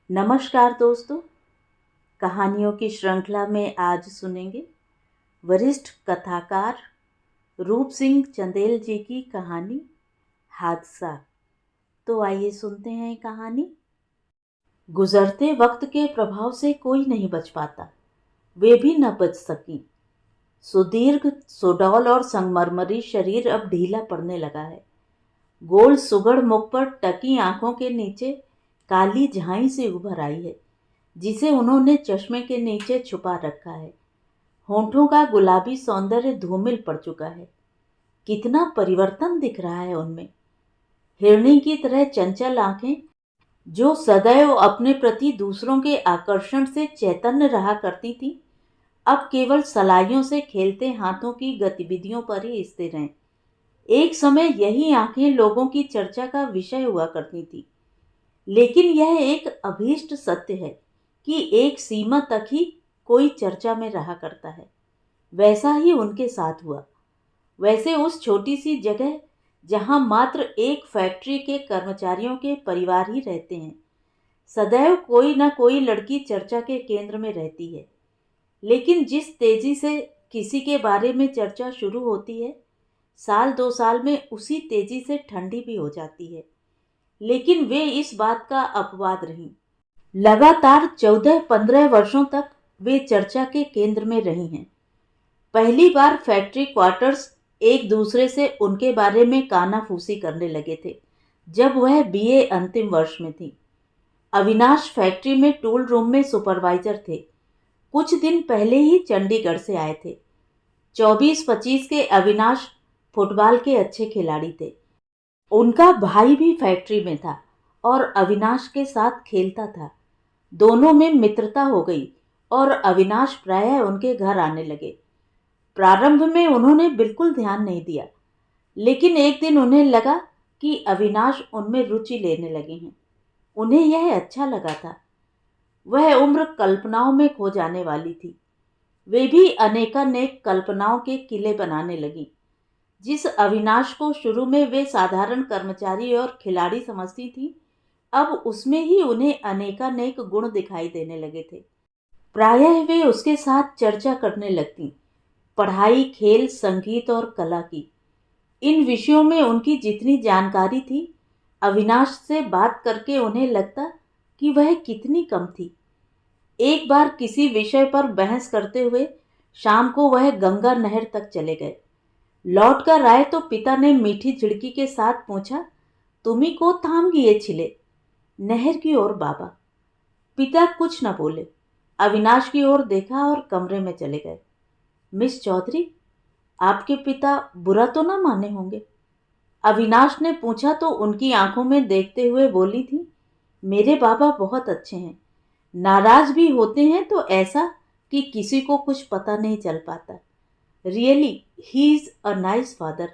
नमस्कार दोस्तों, कहानियों की श्रृंखला में आज सुनेंगे वरिष्ठ कथाकार रूप सिंह चंदेल जी की कहानी हादसा। तो आइए सुनते हैं कहानी। गुजरते वक्त के प्रभाव से कोई नहीं बच पाता, वे भी न बच सकी। सुदीर्घ सुडौल और संगमरमरी शरीर अब ढीला पड़ने लगा है। गोल सुगड़ मुख पर टकी आंखों के नीचे काली झाई से उभर आई है, जिसे उन्होंने चश्मे के नीचे छुपा रखा है। होठों का गुलाबी सौंदर्य धूमिल पड़ चुका है। कितना परिवर्तन दिख रहा है उनमें। हिरणी की तरह चंचल आंखें, जो सदैव अपने प्रति दूसरों के आकर्षण से चैतन्य रहा करती थी, अब केवल सलाइयों से खेलते हाथों की गतिविधियों पर ही स्थिर हैं। एक समय यही आंखें लोगों की चर्चा का विषय हुआ करती थी, लेकिन यह एक अभीष्ट सत्य है कि एक सीमा तक ही कोई चर्चा में रहा करता है। वैसा ही उनके साथ हुआ। वैसे उस छोटी सी जगह जहां मात्र एक फैक्ट्री के कर्मचारियों के परिवार ही रहते हैं, सदैव कोई न कोई लड़की चर्चा के केंद्र में रहती है। लेकिन जिस तेजी से किसी के बारे में चर्चा शुरू होती है, साल 2 साल में उसी तेजी से ठंडी भी हो जाती है। लेकिन वे इस बात का अपवाद रहीं। लगातार 14-15 वर्षों तक वे चर्चा के केंद्र में रही हैं। पहली बार फैक्ट्री क्वार्टर्स एक दूसरे से उनके बारे में कानाफूसी करने लगे थे जब वह बीए अंतिम वर्ष में थी। अविनाश फैक्ट्री में टूल रूम में सुपरवाइजर थे। कुछ दिन पहले ही चंडीगढ़ से आए थे। 24-25 के अविनाश फुटबॉल के अच्छे खिलाड़ी थे। उनका भाई भी फैक्ट्री में था और अविनाश के साथ खेलता था। दोनों में मित्रता हो गई और अविनाश प्रायः उनके घर आने लगे। प्रारंभ में उन्होंने बिल्कुल ध्यान नहीं दिया, लेकिन एक दिन उन्हें लगा कि अविनाश उनमें रुचि लेने लगे हैं। उन्हें यह अच्छा लगा था। वह उम्र कल्पनाओं में खो जाने वाली थी। वे भी अनेकानेक कल्पनाओं के किले बनाने लगी। जिस अविनाश को शुरू में वे साधारण कर्मचारी और खिलाड़ी समझती थी, अब उसमें ही उन्हें अनेकानेक गुण दिखाई देने लगे थे। प्रायः वे उसके साथ चर्चा करने लगती, पढ़ाई, खेल, संगीत और कला की। इन विषयों में उनकी जितनी जानकारी थी, अविनाश से बात करके उन्हें लगता कि वह कितनी कम थी। एक बार किसी विषय पर बहस करते हुए शाम को वह गंगा नहर तक चले गए। लौट कर आए तो पिता ने मीठी झिड़की के साथ पूछा, तुम्ही को थाम गिए छिले? नहर की ओर बाबा। पिता कुछ न बोले। अविनाश की ओर देखा और कमरे में चले गए। मिस चौधरी, आपके पिता बुरा तो ना माने होंगे? अविनाश ने पूछा तो उनकी आंखों में देखते हुए बोली थी, मेरे बाबा बहुत अच्छे हैं। नाराज भी होते हैं तो ऐसा कि किसी को कुछ पता नहीं चल पाता। Really he is a nice father.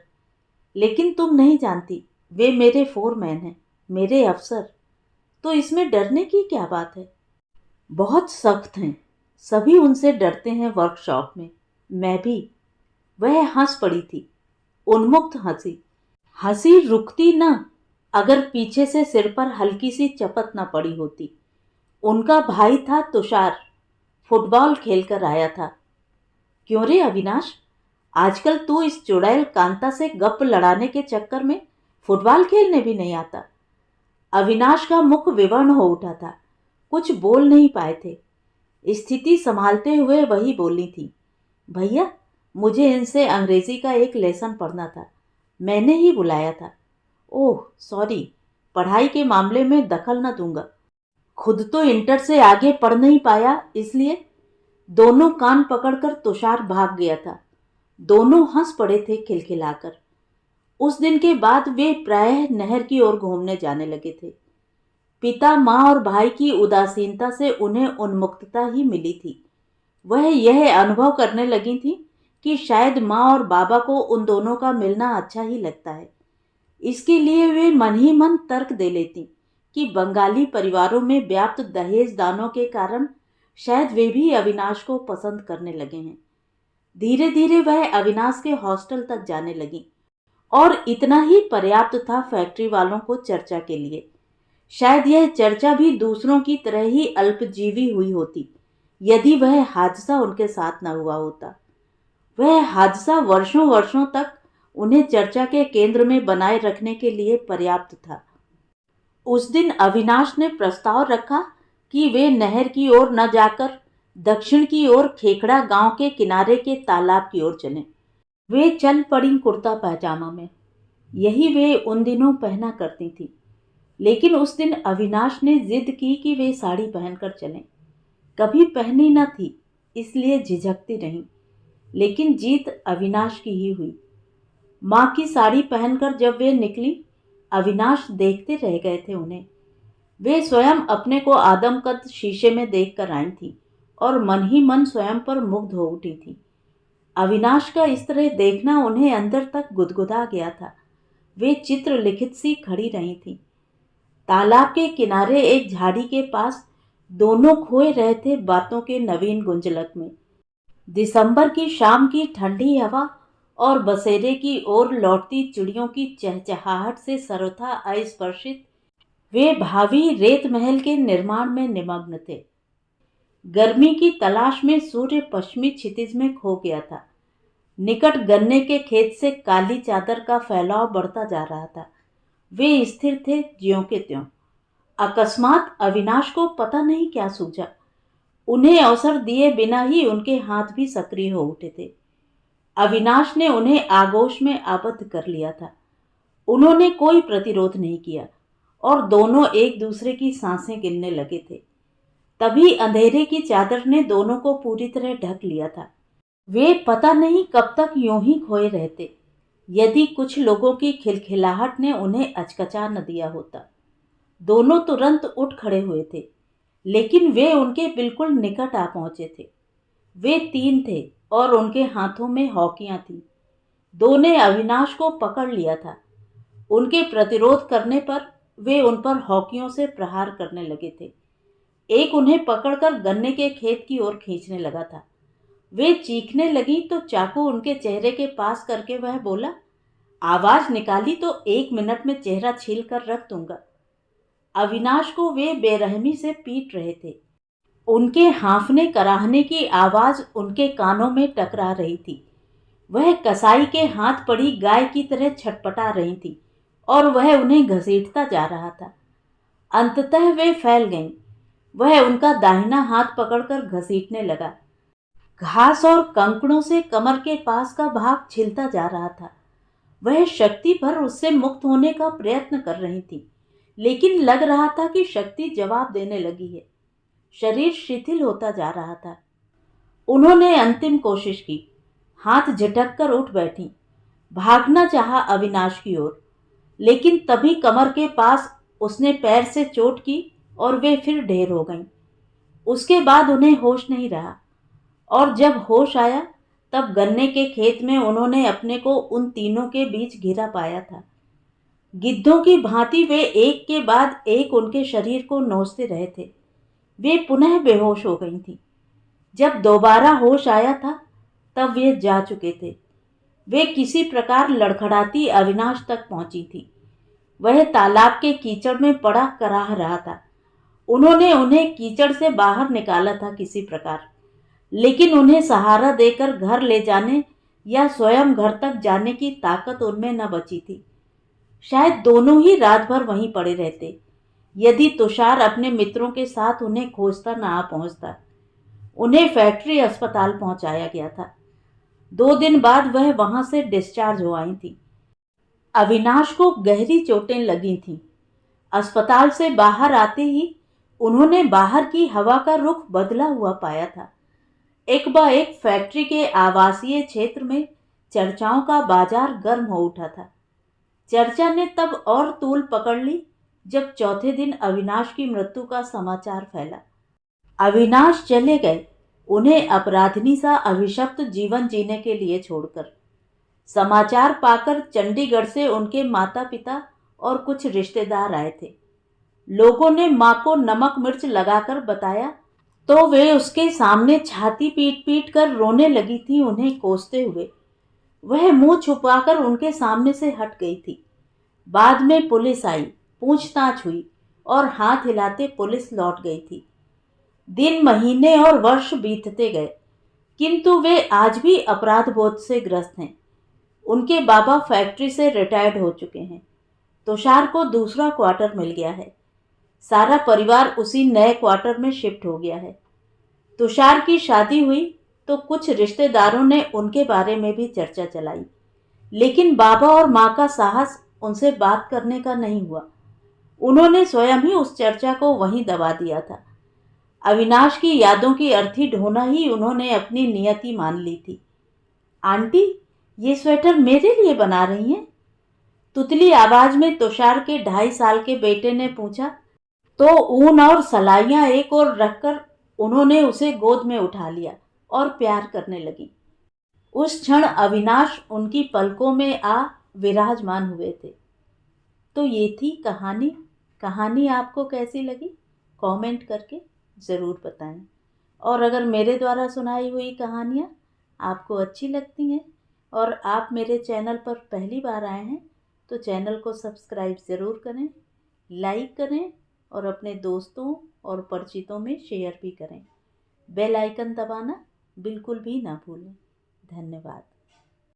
लेकिन तुम नहीं जानती, वे मेरे फोरमैन हैं, मेरे अफसर। तो इसमें डरने की क्या बात है? बहुत सख्त हैं, सभी उनसे डरते हैं वर्कशॉप में, मैं भी। वह हंस पड़ी थी, उन्मुक्त हंसी। हंसी रुकती न अगर पीछे से सिर पर हल्की सी चपत न पड़ी होती। उनका भाई था तुषार, फुटबॉल खेलकर आया था। क्यों रे अविनाश, आजकल तू इस चुड़ैल कांता से गप लड़ाने के चक्कर में फुटबॉल खेलने भी नहीं आता? अविनाश का मुख विवर्ण हो उठा था। कुछ बोल नहीं पाए थे। स्थिति संभालते हुए वही बोली थी, भैया, मुझे इनसे अंग्रेजी का एक लेसन पढ़ना था, मैंने ही बुलाया था। ओह सॉरी, पढ़ाई के मामले में दखल न दूंगा। खुद तो इंटर से आगे पढ़ नहीं पाया, इसलिए। दोनों कान पकड़कर तुषार भाग गया था। दोनों हंस पड़े थे खिलखिलाकर। उस दिन के बाद वे प्रायः नहर की ओर घूमने जाने लगे थे। पिता, माँ और भाई की उदासीनता से उन्हें उन्मुक्तता ही मिली थी। वह यह अनुभव करने लगी थी कि शायद माँ और बाबा को उन दोनों का मिलना अच्छा ही लगता है। इसके लिए वे मन ही मन तर्क दे लेती कि बंगाली परिवारों में व्याप्त दहेज दानों के कारण शायद वे भी अविनाश को पसंद करने लगे हैं। धीरे धीरे वह अविनाश के हॉस्टल तक जाने लगी और इतना ही पर्याप्त था फैक्ट्री वालों को चर्चा के लिए। शायद यह चर्चा भी दूसरों की तरह ही अल्पजीवी हुई होती यदि वह हादसा उनके साथ न हुआ होता। वह हादसा वर्षों वर्षों तक उन्हें चर्चा के केंद्र में बनाए रखने के लिए पर्याप्त था। उस दिन अविनाश ने प्रस्ताव रखा कि वे नहर की ओर न जाकर दक्षिण की ओर खेखड़ा गांव के किनारे के तालाब की ओर चलें। वे चल पड़ी कुर्ता पैजामा में। यही वे उन दिनों पहना करती थी। लेकिन उस दिन अविनाश ने जिद की कि वे साड़ी पहनकर चलें। कभी पहनी न थी, इसलिए झिझकती नहीं, लेकिन जीत अविनाश की ही हुई। माँ की साड़ी पहनकर जब वे निकली, अविनाश देखते रह गए थे उन्हें। वे स्वयं अपने को आदमकद शीशे में देखकर आई थी और मन ही मन स्वयं पर मुग्ध हो उठी थी। अविनाश का इस तरह देखना उन्हें अंदर तक गुदगुदा गया था। वे चित्र लिखित सी खड़ी रही थी। तालाब के किनारे एक झाड़ी के पास दोनों खोए रहे थे बातों के नवीन गुंजलक में। दिसंबर की शाम की ठंडी हवा और बसेरे की ओर लौटती चिड़ियों की चहचहाहट से सर्वथा अस्पर्शित वे भावी रेत महल के निर्माण में निमग्न थे। गर्मी की तलाश में सूर्य पश्चिमी क्षितिज में खो गया था। निकट गन्ने के खेत से काली चादर का फैलाव बढ़ता जा रहा था। वे स्थिर थे ज्यों के त्यों। अकस्मात अविनाश को पता नहीं क्या सूझा। उन्हें अवसर दिए बिना ही उनके हाथ भी सक्रिय हो उठे थे। अविनाश ने उन्हें आगोश में आबद्ध कर लिया था। उन्होंने कोई प्रतिरोध नहीं किया और दोनों एक दूसरे की सांसें गिनने लगे थे। तभी अंधेरे की चादर ने दोनों को पूरी तरह ढक लिया था। वे पता नहीं कब तक यूं ही खोए रहते, यदि कुछ लोगों की खिलखिलाहट ने उन्हें अचकचा न दिया होता। दोनों तुरंत उठ खड़े हुए थे, लेकिन वे उनके बिल्कुल निकट आ पहुंचे थे। वे 3 थे और उनके हाथों में हॉकियां थीं। 2 ने अविनाश को पकड़ लिया था। उनके प्रतिरोध करने पर वे उन पर हॉकियों से प्रहार करने लगे थे। एक उन्हें पकड़कर गन्ने के खेत की ओर खींचने लगा था। वे चीखने लगी तो चाकू उनके चेहरे के पास करके वह बोला, आवाज निकाली तो 1 मिनट में चेहरा छील कर रख दूंगा। अविनाश को वे बेरहमी से पीट रहे थे। उनके हांफने कराहने की आवाज उनके कानों में टकरा रही थी। वह कसाई के हाथ पड़ी गाय की तरह छटपटा रही थी और वह उन्हें घसीटता जा रहा था। अंततः वे फैल गईं। वह उनका दाहिना हाथ पकड़कर घसीटने लगा। घास और कंकड़ों से कमर के पास का भाग छिलता जा रहा था। वह शक्ति भर उससे मुक्त होने का प्रयत्न कर रही थी, लेकिन लग रहा था कि शक्ति जवाब देने लगी है। शरीर शिथिल होता जा रहा था। उन्होंने अंतिम कोशिश की। हाथ झटक कर उठ बैठी। भागना चाहा अविनाश की ओर, लेकिन तभी कमर के पास उसने पैर से चोट की और वे फिर ढेर हो गईं। उसके बाद उन्हें होश नहीं रहा और जब होश आया तब गन्ने के खेत में उन्होंने अपने को उन तीनों के बीच घिरा पाया था। गिद्धों की भांति वे एक के बाद एक उनके शरीर को नोचते रहे थे। वे पुनः बेहोश हो गई थीं। जब दोबारा होश आया था तब वे जा चुके थे। वे किसी प्रकार लड़खड़ाती अविनाश तक पहुंची थी। वह तालाब के कीचड़ में पड़ा कराह रहा था। उन्होंने उन्हें कीचड़ से बाहर निकाला था किसी प्रकार, लेकिन उन्हें सहारा देकर घर ले जाने या स्वयं घर तक जाने की ताकत उनमें न बची थी। शायद दोनों ही रात भर वहीं पड़े रहते, यदि तुषार अपने मित्रों के साथ उन्हें खोजता न आ पहुंचता। उन्हें फैक्ट्री अस्पताल पहुंचाया गया था। 2 दिन बाद वह वहां से डिस्चार्ज हो आई थी। अविनाश को गहरी चोटें लगी थीं। अस्पताल से बाहर आते ही उन्होंने बाहर की हवा का रुख बदला हुआ पाया था। एक फैक्ट्री के आवासीय क्षेत्र में चर्चाओं का बाजार गर्म हो उठा था। चर्चा ने तब और तूल पकड़ ली जब चौथे दिन अविनाश की मृत्यु का समाचार फैला। अविनाश चले गए, उन्हें अपराधिनी सा अभिशप्त जीवन जीने के लिए छोड़कर। समाचार पाकर चंडीगढ़ से उनके माता पिता और कुछ रिश्तेदार आए थे। लोगों ने मां को नमक मिर्च लगाकर बताया तो वे उसके सामने छाती पीट पीट कर रोने लगी थी, उन्हें कोसते हुए। वह मुंह छुपाकर उनके सामने से हट गई थी। बाद में पुलिस आई, पूछताछ हुई और हाथ हिलाते पुलिस लौट गई थी। दिन, महीने और वर्ष बीतते गए, किंतु वे आज भी अपराध बोध से ग्रस्त हैं। उनके बाबा फैक्ट्री से रिटायर्ड हो चुके हैं। तुषार को दूसरा क्वार्टर मिल गया है। सारा परिवार उसी नए क्वार्टर में शिफ्ट हो गया है। तुषार की शादी हुई तो कुछ रिश्तेदारों ने उनके बारे में भी चर्चा चलाई, लेकिन बाबा और माँ का साहस उनसे बात करने का नहीं हुआ। उन्होंने स्वयं ही उस चर्चा को वहीं दबा दिया था। अविनाश की यादों की अर्थी ढोना ही उन्होंने अपनी नियति मान ली थी। आंटी, ये स्वेटर मेरे लिए बना रही हैं? तुतली आवाज में तुषार के 2.5 साल के बेटे ने पूछा तो ऊन और सलाइयां एक ओर रखकर उन्होंने उसे गोद में उठा लिया और प्यार करने लगी। उस क्षण अविनाश उनकी पलकों में आ विराजमान हुए थे। तो ये थी कहानी। कहानी आपको कैसी लगी कमेंट करके ज़रूर बताएं। और अगर मेरे द्वारा सुनाई हुई कहानियाँ आपको अच्छी लगती हैं और आप मेरे चैनल पर पहली बार आए हैं तो चैनल को सब्सक्राइब ज़रूर करें, लाइक करें और अपने दोस्तों और परिचितों में शेयर भी करें। बेल आइकन दबाना बिल्कुल भी ना भूलें। धन्यवाद।